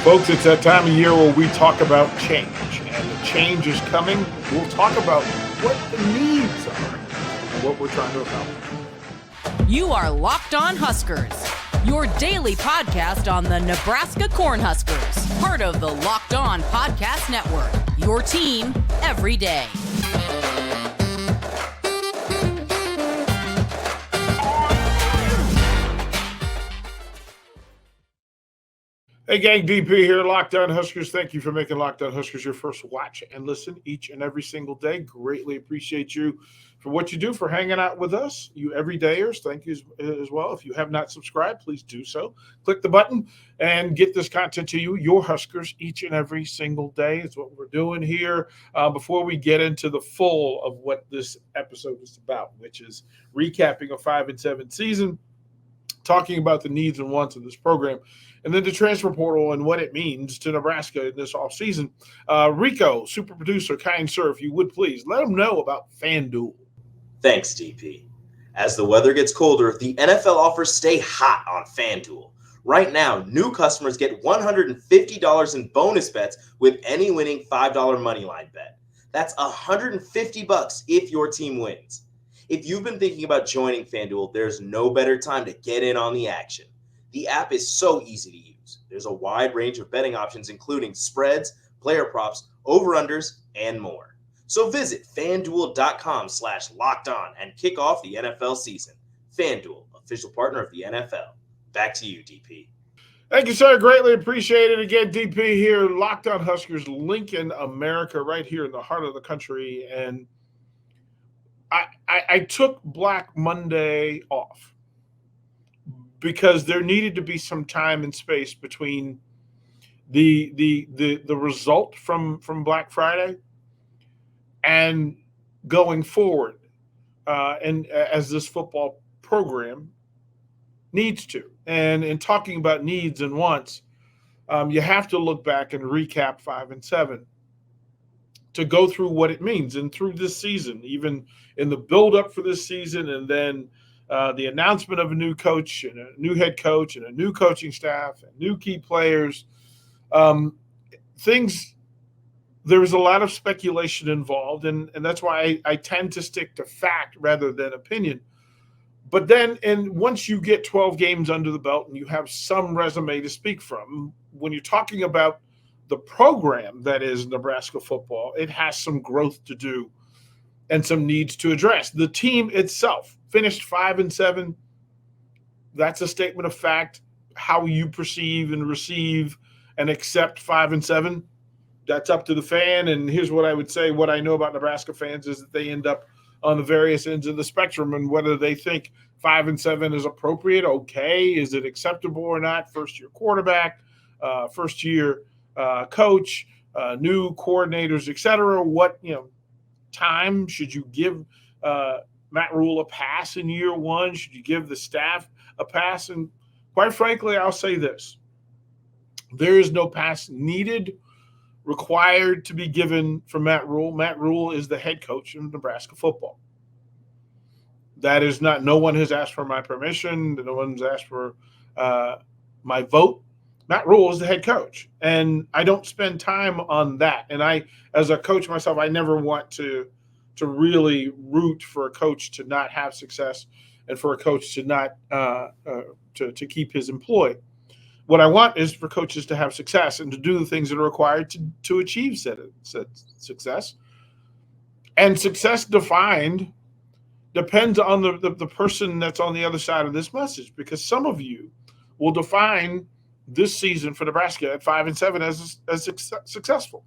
Folks, it's that time of year where we talk about change, and the change is coming. We'll talk about what the needs are and what we're trying to accomplish. You are Locked On Huskers, your daily podcast on the Nebraska Cornhuskers, part of the Locked On Podcast Network, your team every day. Hey gang, DP here, Locked On Huskers. Thank you for making Locked On Huskers your first watch and listen each and every single day. Greatly appreciate you for what you do, for hanging out with us. You everydayers, thank you as well. If you have not subscribed, please do so. Click the button and get this content to you, your Huskers, each and every single day. It's what we're doing here. Before we get into the full of what this episode is about, which is recapping a 5-7 season, talking about the needs and wants of this program, and then the transfer portal and what it means to Nebraska in this offseason. Rico, super producer, kind sir, if you would please, let them know about FanDuel. Thanks, DP. As the weather gets colder, the NFL offers stay hot on FanDuel. Right now, new customers get $150 in bonus bets with any winning $5 moneyline bet. That's $150 if your team wins. If you've been thinking about joining FanDuel, there's no better time to get in on the action. The app is so easy to use. There's a wide range of betting options, including spreads, player props, over-unders, and more. So visit FanDuel.com/lockedon and kick off the NFL season. FanDuel, official partner of the NFL. Back to you, DP. Thank you, sir. Greatly appreciate it. Again, DP here, Locked On Huskers, Lincoln, America, right here in the heart of the country. And I took Black Monday off because there needed to be some time and space between the result from Black Friday and going forward, and as this football program needs to. And in talking about needs and wants, you have to look back and recap 5-7 to go through what it means. And through this season, even in the build-up for this season, and then the announcement of a new coach and a new head coach and a new coaching staff and new key players, there was a lot of speculation involved, and that's why I tend to stick to fact rather than opinion. But then, and once you get 12 games under the belt and you have some resume to speak from, when you're talking about the program that is Nebraska football, it has some growth to do and some needs to address. The team itself finished 5-7. That's a statement of fact. How you perceive and receive and accept 5-7, that's up to the fan. And here's what I would say. What I know about Nebraska fans is that they end up on the various ends of the spectrum, and whether they think 5-7 is appropriate, okay, is it acceptable or not? First-year quarterback, first-year coach, new coordinators, etc. What time should you give Matt Rhule a pass in year one? Should you give the staff a pass? And quite frankly, I'll say this: there is no pass needed, required to be given for Matt Rhule. Matt Rhule is the head coach of Nebraska football. That is not. No one has asked for my permission. No one's asked for my vote. Matt Rhule is the head coach, and I don't spend time on that. And I, as a coach myself, I never want to really root for a coach to not have success and for a coach to not to keep his employee. What I want is for coaches to have success and to do the things that are required to achieve said success. And success defined depends on the person that's on the other side of this message, because some of you will define this season for Nebraska at 5-7 as successful.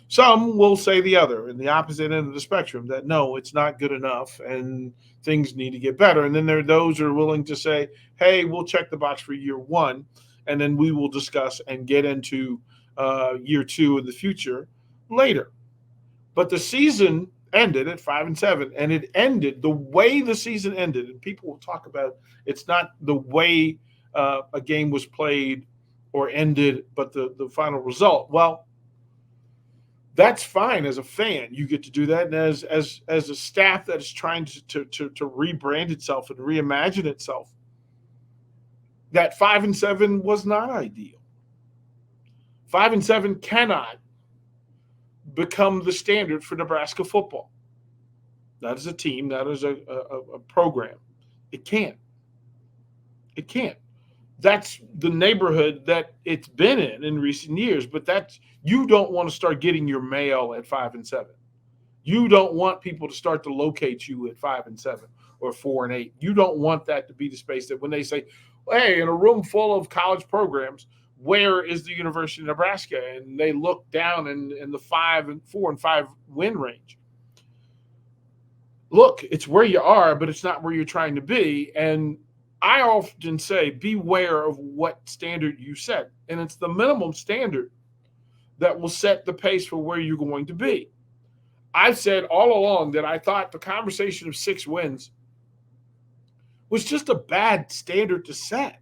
Some will say the other, in the opposite end of the spectrum, that no, it's not good enough and things need to get better. And then there are those who are willing to say, hey, we'll check the box for year one, and then we will discuss and get into year two in the future later. But the season ended at 5-7, and it ended the way the season ended. And people will talk about it's not the way a game was played or ended, but the final result. Well, that's fine as a fan. You get to do that. And as a staff that is trying to rebrand itself and reimagine itself, that 5-7 was not ideal. 5-7 cannot become the standard for Nebraska football. Not as a team, not as a program. It can't. It can't. That's the neighborhood that it's been in recent years, but you don't want to start getting your mail at 5-7. You don't want people to start to locate you at 5-7 or 4-8. You don't want that to be the space that when they say, hey, in a room full of college programs, where is the University of Nebraska? And they look down in the 4-5 win range. Look, it's where you are, but it's not where you're trying to be. And I often say, beware of what standard you set. And it's the minimum standard that will set the pace for where you're going to be. I've said all along that I thought the conversation of 6 wins was just a bad standard to set.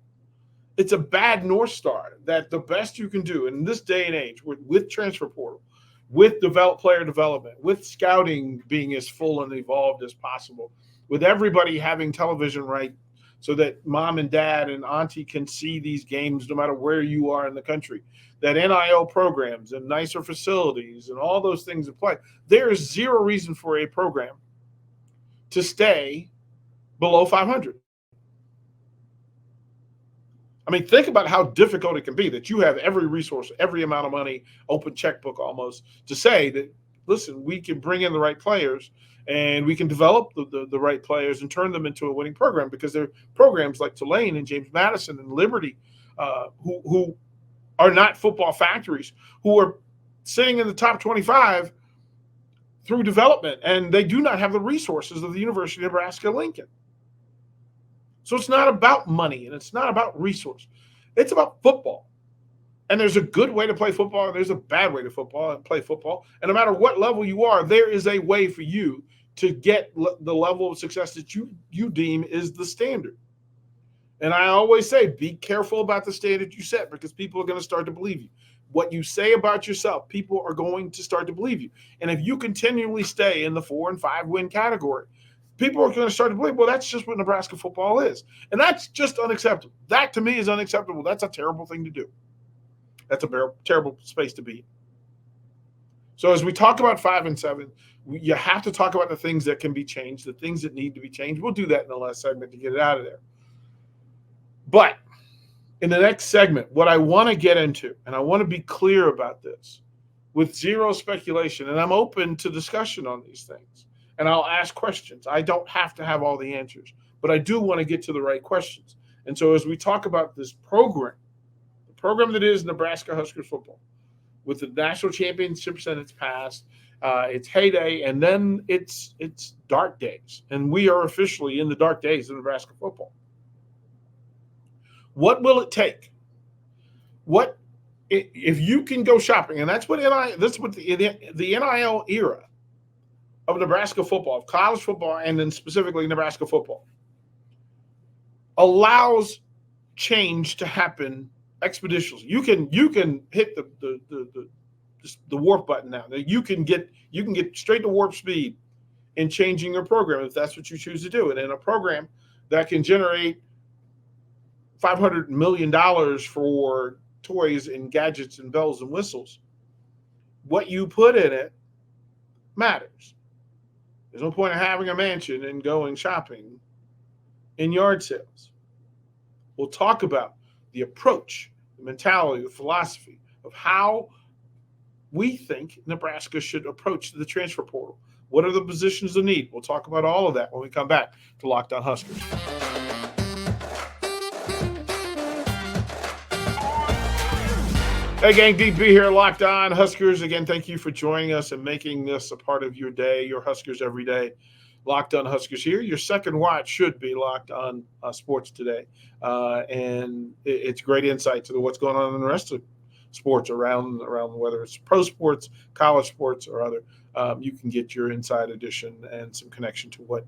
It's a bad North Star that the best you can do in this day and age with transfer portal, with player development, with scouting being as full and evolved as possible, with everybody having television right so that mom and dad and auntie can see these games no matter where you are in the country, that NIL programs and nicer facilities and all those things apply. There is zero reason for a program to stay below 500. I mean, think about how difficult it can be that you have every resource, every amount of money, open checkbook almost, to say that, listen, we can bring in the right players and we can develop the right players and turn them into a winning program, because there are programs like Tulane and James Madison and Liberty who are not football factories, who are sitting in the top 25 through development, and they do not have the resources of the University of Nebraska-Lincoln. So it's not about money and it's not about resource. It's about football. And there's a good way to play football and there's a bad way to play football. And no matter what level you are, there is a way for you to get the level of success that you deem is the standard. And I always say, be careful about the standard you set, because people are going to start to believe you. What you say about yourself, people are going to start to believe you. And if you continually stay in the 4 and 5 win category, people are going to start to believe, well, that's just what Nebraska football is. And that's just unacceptable. That, to me, is unacceptable. That's a terrible thing to do. That's a terrible space to be in. So as we talk about 5-7, you have to talk about the things that can be changed, the things that need to be changed. We'll do that in the last segment to get it out of there. But in the next segment, what I want to get into, and I want to be clear about this with zero speculation, and I'm open to discussion on these things, and I'll ask questions. I don't have to have all the answers, but I do want to get to the right questions. And so as we talk about this program, the program that is Nebraska Huskers football, with the national championships in its past, its heyday, and then it's dark days. And we are officially in the dark days of Nebraska football. What will it take? What if you can go shopping? And that's what the NIL era of Nebraska football, of college football, and then specifically Nebraska football, allows change to happen expeditiously. You can hit the warp button now. You can get straight to warp speed in changing your program if that's what you choose to do. And in a program that can generate $500 million for toys and gadgets and bells and whistles, what you put in it matters. There's no point in having a mansion and going shopping in yard sales. We'll talk about the approach, the mentality, the philosophy of how we think Nebraska should approach the transfer portal. What are the positions of need? We'll talk about all of that when we come back to Locked On Huskers. Hey, gang, DP here, Locked On Huskers. Again, thank you for joining us and making this a part of your day, your Huskers every day. Locked On Huskers here. Your second watch should be Locked On Sports today. And it's great insight to what's going on in the rest of sports around whether it's pro sports, college sports, or other. You can get your inside edition and some connection to what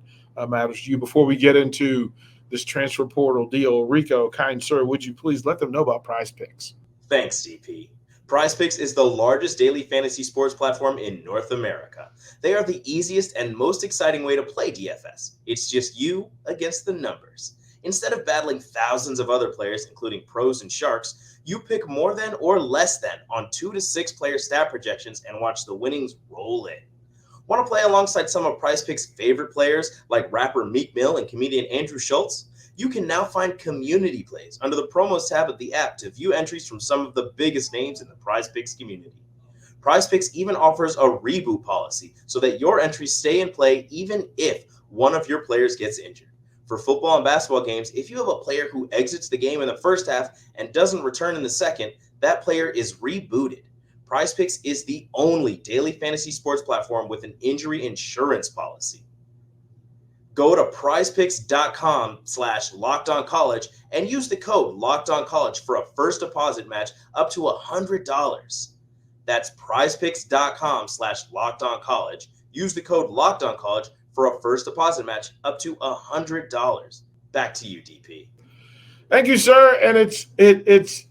matters to you. Before we get into this transfer portal deal, Rico, kind sir, would you please let them know about PrizePicks? Thanks, DP. PrizePicks is the largest daily fantasy sports platform in North America. They are the easiest and most exciting way to play DFS. It's just you against the numbers. Instead of battling thousands of other players, including pros and sharks, You pick more than or less than on 2 to 6 player stat projections and watch the winnings roll in. Want to play alongside some of PrizePicks' favorite players like rapper Meek Mill and comedian Andrew Schultz? You can now find community plays under the promos tab of the app to view entries from some of the biggest names in the PrizePicks community. PrizePicks even offers a reboot policy so that your entries stay in play even if one of your players gets injured. For football and basketball games, if you have a player who exits the game in the first half and doesn't return in the second, that player is rebooted. PrizePicks is the only daily fantasy sports platform with an injury insurance policy. Go to prizepicks.com/lockedoncollege and use the code LOCKEDONCollege for a first deposit match up to $100. That's prizepicks.com/lockedoncollege. Use the code LOCKEDONCollege for a first deposit match up to $100. Back to you, DP. Thank you, sir. And it's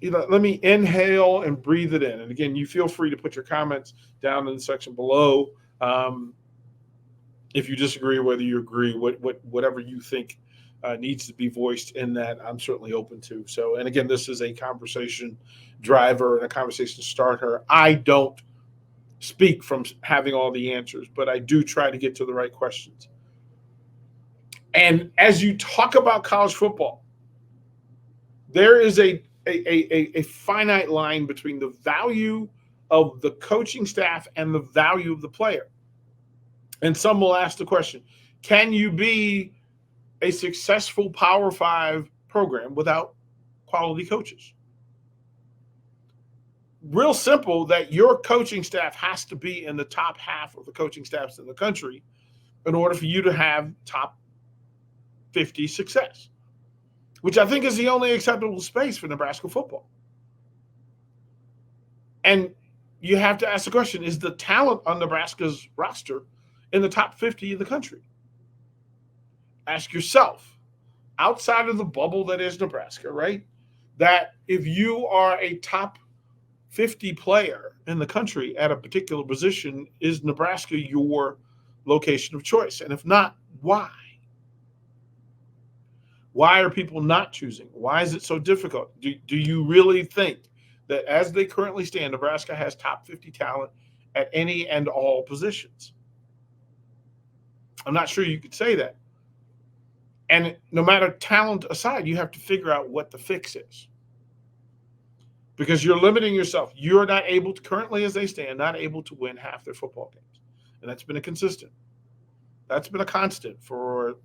let me inhale and breathe it in. And again, you feel free to put your comments down in the section below. If you disagree, whether you agree, whatever you think needs to be voiced in that, I'm certainly open to. So, and again, this is a conversation driver and a conversation starter. I don't speak from having all the answers, but I do try to get to the right questions. And as you talk about college football, there is a finite line between the value of the coaching staff and the value of the player. And some will ask the question, can you be a successful Power 5 program without quality coaches? Real simple, that your coaching staff has to be in the top half of the coaching staffs in the country in order for you to have top 50 success, which I think is the only acceptable space for Nebraska football. And you have to ask the question, is the talent on Nebraska's roster in the top 50 of the country? Ask yourself, outside of the bubble that is Nebraska, right? That if you are a top 50 player in the country at a particular position, is Nebraska your location of choice? And if not, why? Why are people not choosing? Why is it so difficult? Do you really think that as they currently stand, Nebraska has top 50 talent at any and all positions? I'm not sure you could say that. And no matter talent aside, you have to figure out what the fix is. Because you're limiting yourself. You're not able to, currently as they stand, not able to win half their football games. And that's been a constant. That's been a constant for,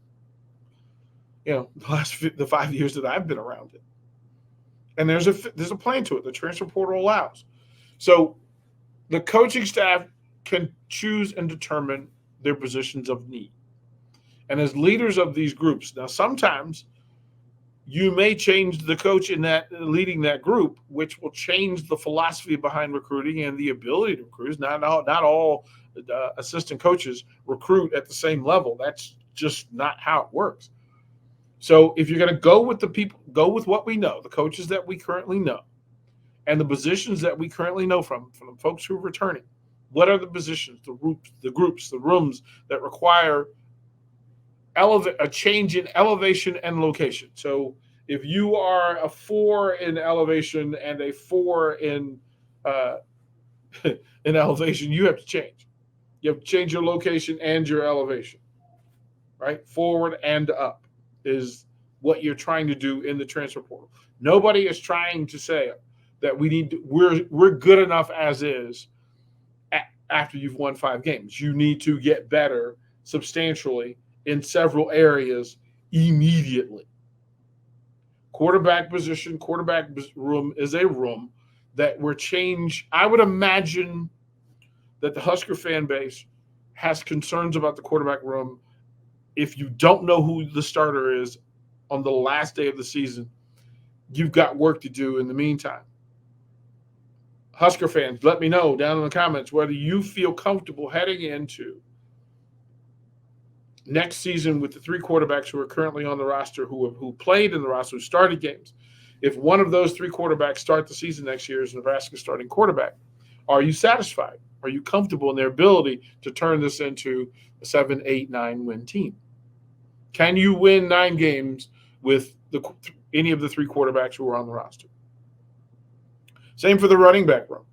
the 5 years that I've been around it. And there's a plan to it. The transfer portal allows. So the coaching staff can choose and determine their positions of need. And as leaders of these groups, now sometimes you may change the coach in that leading that group, which will change the philosophy behind recruiting and the ability to recruit. Not all assistant coaches recruit at the same level. That's just not how it works. So if you're going to go with the people, go with what we know, the coaches that we currently know, and the positions that we currently know from the folks who are returning. What are the positions, the groups, the rooms that require a change in elevation and location? So if you are a 4 in elevation and a 4 in elevation, you have to change. You have to change your location and your elevation, right? Forward and up is what you're trying to do in the transfer portal. Nobody is trying to say that we're good enough as is after you've won 5 games. You need to get better substantially in several areas immediately. Quarterback position, quarterback room is a room that will change. I would imagine that the Husker fan base has concerns about the quarterback room. If you don't know who the starter is on the last day of the season, you've got work to do in the meantime. Husker fans, let me know down in the comments whether you feel comfortable heading into next season with the 3 quarterbacks who are currently on the roster, who played in the roster, who started games. If one of those 3 quarterbacks start the season next year as Nebraska's starting quarterback, are you satisfied? Are you comfortable in their ability to turn this into a 7, 8, 9 win team? Can you win 9 games with any of the 3 quarterbacks who are on the roster? Same for the running back room.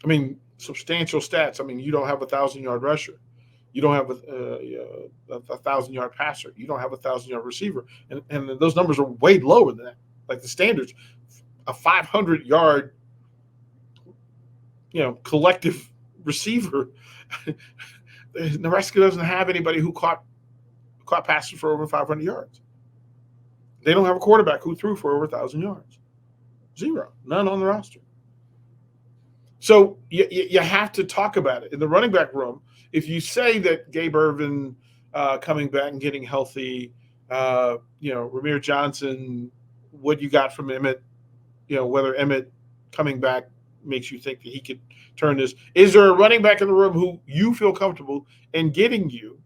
I mean, substantial stats. I mean, you don't have a 1,000-yard rusher. You don't have a 1,000-yard passer. You don't have a 1,000-yard receiver. And those numbers are way lower than that. Like the standards, a 500-yard, collective receiver. Nebraska doesn't have anybody who caught passes for over 500 yards. They don't have a quarterback who threw for over 1,000 yards. Zero. None on the roster. So you have to talk about it. In the running back room, if you say that Gabe Irvin coming back and getting healthy, Ramir Johnson, what you got from Emmett, whether Emmett coming back makes you think that he could turn this. Is there a running back in the room who you feel comfortable in getting you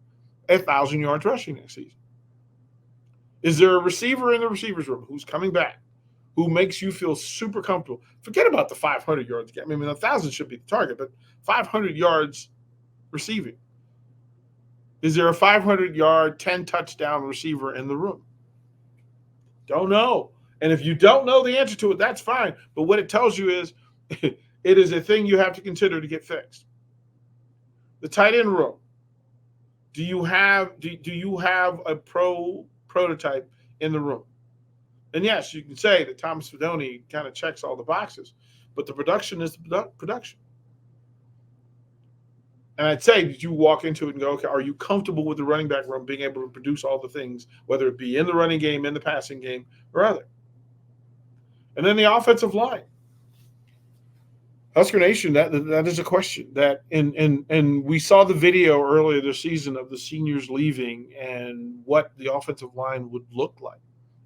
1,000 yards rushing next season? Is there a receiver in the receivers room who's coming back, who makes you feel super comfortable? Forget about the 500 yards. I mean, 1,000 should be the target, but 500 yards receiving. Is there a 500-yard, 10-touchdown receiver in the room? Don't know. And if you don't know the answer to it, that's fine. But what it tells you is it is a thing you have to consider to get fixed. The tight end room. Do you have a prototype in the room? And yes, you can say that Thomas Fidone kind of checks all the boxes, but the production is the production. And I'd say that you walk into it and go, okay, are you comfortable with the running back room being able to produce all the things, whether it be in the running game, in the passing game, or other? And then the offensive line. Husker Nation, that is a question. And we saw the video earlier this season of the seniors leaving and what the offensive line would look like.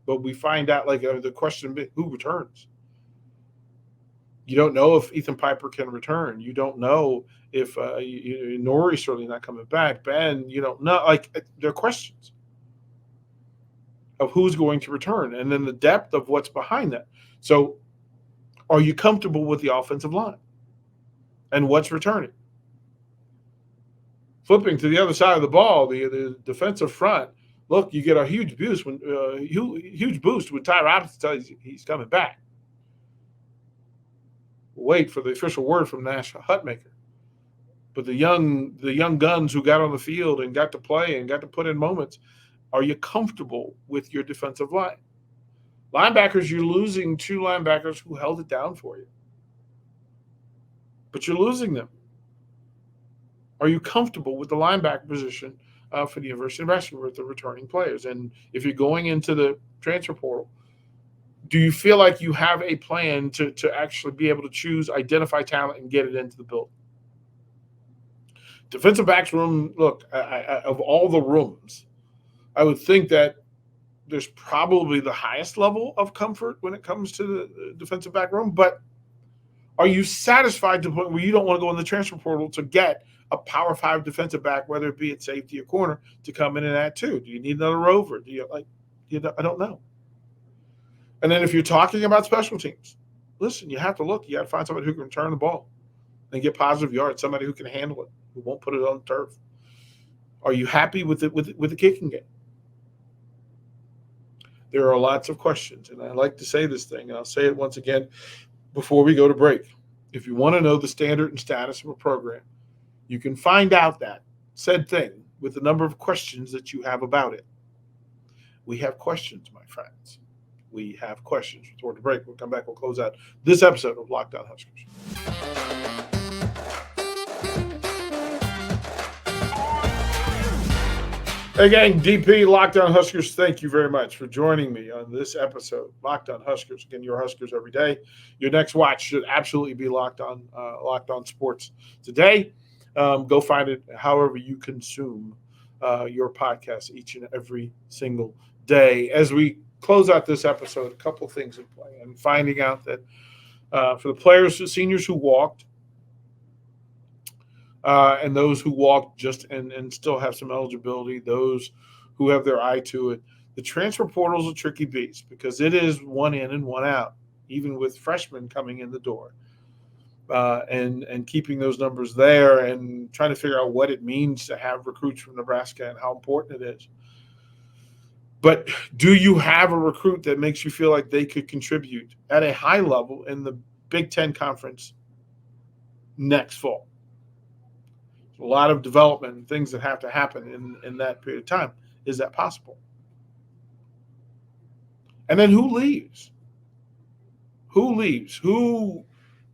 But we find out, the question, who returns? You don't know if Ethan Piper can return. You don't know if Nori's certainly not coming back. Ben, you don't know. There are questions of who's going to return and then the depth of what's behind that. So are you comfortable with the offensive line and what's returning? Flipping to the other side of the ball, the defensive front, look, you get a huge boost when Ty Robinson tells you he's coming back. Wait for the official word from Nash Hutmaker. But the young guns who got on the field and got to play and got to put in moments, are you comfortable with your defensive line? Linebackers, you're losing 2 linebackers who held it down for you. But you're losing them. Are you comfortable with the linebacker position for the University of Nebraska with the returning players? And if you're going into the transfer portal, do you feel like you have a plan to actually be able to choose, identify talent, and get it into the building? Defensive backs room, look, of all the rooms, I would think that there's probably the highest level of comfort when it comes to the defensive back room. But are you satisfied to the point where you don't want to go in the transfer portal to get a Power 5 defensive back, whether it be at safety or corner, to come in and add 2? Do you need another rover? I don't know. And then if you're talking about special teams, listen, you have to look. You got to find somebody who can return the ball and get positive yards, somebody who can handle it, who won't put it on the turf. Are you happy with the kicking game? There are lots of questions, and I like to say this thing, and I'll say it once again before we go to break. If you want to know the standard and status of a program, you can find out that said thing with the number of questions that you have about it. We have questions, my friends. We have questions. Toward the break, we'll come back. We'll close out this episode of Locked On Huskers. Again, DP, Locked On Huskers, thank you very much for joining me on this episode. Locked On Huskers. Again, your Huskers every day. Your next watch should absolutely be Locked On Sports Today. Go find it however you consume your podcast each and every single day. As we close out this episode, a couple of things in play. And finding out that for the players, the seniors who walked, and those who walked just and still have some eligibility, those who have their eye to it, the transfer portal is a tricky beast because it is one in and one out, even with freshmen coming in the door. And keeping those numbers there and trying to figure out what it means to have recruits from Nebraska and how important it is. But do you have a recruit that makes you feel like they could contribute at a high level in the Big Ten Conference next fall? A lot of development and things that have to happen in that period of time. Is that possible? And then who leaves? Who leaves? Who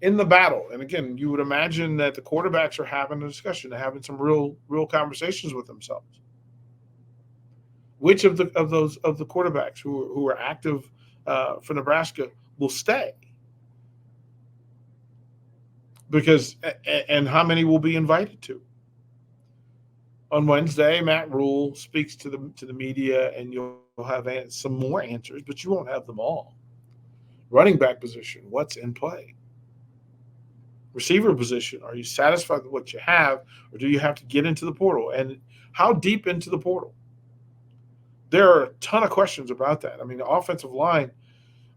in the battle? And again, you would imagine that the quarterbacks are having a discussion, they're having some real conversations with themselves. Which of the quarterbacks who are active for Nebraska will stay? Because and how many will be invited to? On Wednesday, Matt Rhule speaks to the media, and you'll have some more answers, but you won't have them all. Running back position, what's in play? Receiver position, are you satisfied with what you have, or do you have to get into the portal? And how deep into the portal? There are a ton of questions about that. I mean, the offensive line,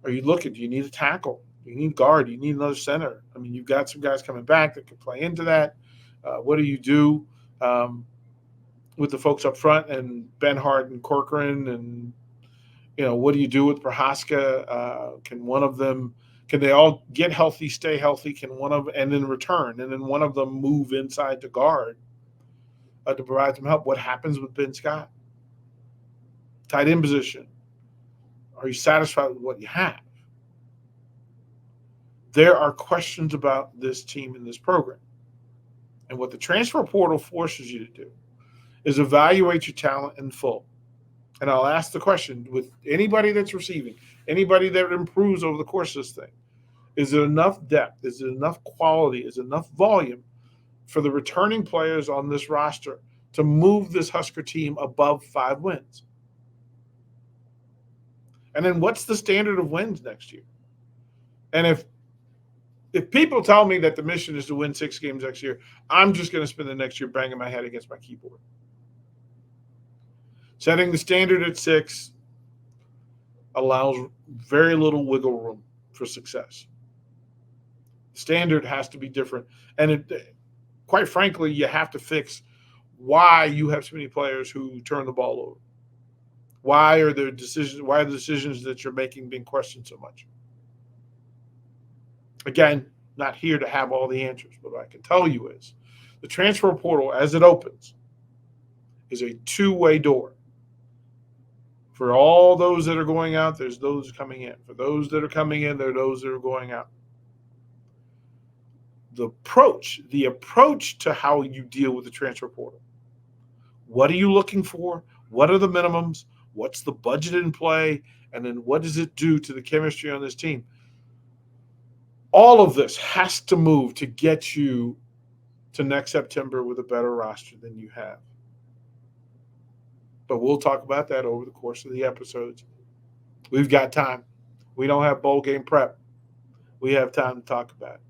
are you looking? Do you need a tackle? Do you need guard? Do you need another center? I mean, you've got some guys coming back that can play into that. What do you do with the folks up front and Benhart and Corcoran? And, what do you do with Prohaska? Can they all get healthy, stay healthy? And then return? And then one of them move inside to guard to provide some help? What happens with Ben Scott? Tight end position. Are you satisfied with what you have? There are questions about this team and this program. And what the transfer portal forces you to do is evaluate your talent in full. And I'll ask the question with anybody that's receiving, anybody that improves over the course of this thing, is it enough depth? Is it enough quality? Is it enough volume for the returning players on this roster to move this Husker team above 5 wins? And then what's the standard of wins next year? And if people tell me that the mission is to win 6 games next year, I'm just going to spend the next year banging my head against my keyboard. Setting the standard at 6 allows very little wiggle room for success. The standard has to be different. And quite frankly, you have to fix why you have so many players who turn the ball over. Why are the decisions that you're making being questioned so much? Again, not here to have all the answers, but what I can tell you is the transfer portal, as it opens, is a two-way door. For all those that are going out, there's those coming in. For those that are coming in, there are those that are going out. The approach to how you deal with the transfer portal. What are you looking for? What are the minimums? What's the budget in play? And then what does it do to the chemistry on this team? All of this has to move to get you to next September with a better roster than you have. But we'll talk about that over the course of the episodes. We've got time. We don't have bowl game prep. We have time to talk about it.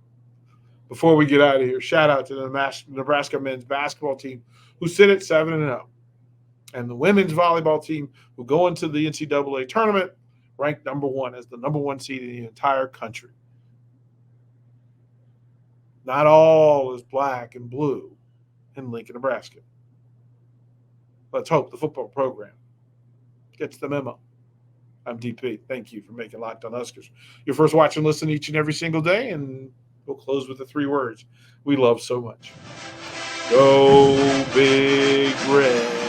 Before we get out of here, shout out to the Nebraska men's basketball team who sit at 7-0. And the women's volleyball team who go into the NCAA tournament ranked number 1 as the number 1 seed in the entire country. Not all is black and blue in Lincoln, Nebraska. Let's hope the football program gets the memo. I'm DP. Thank you for making Locked On Huskers your first watch and listen each and every single day. And we'll close with the 3 words we love so much. Go Big Red.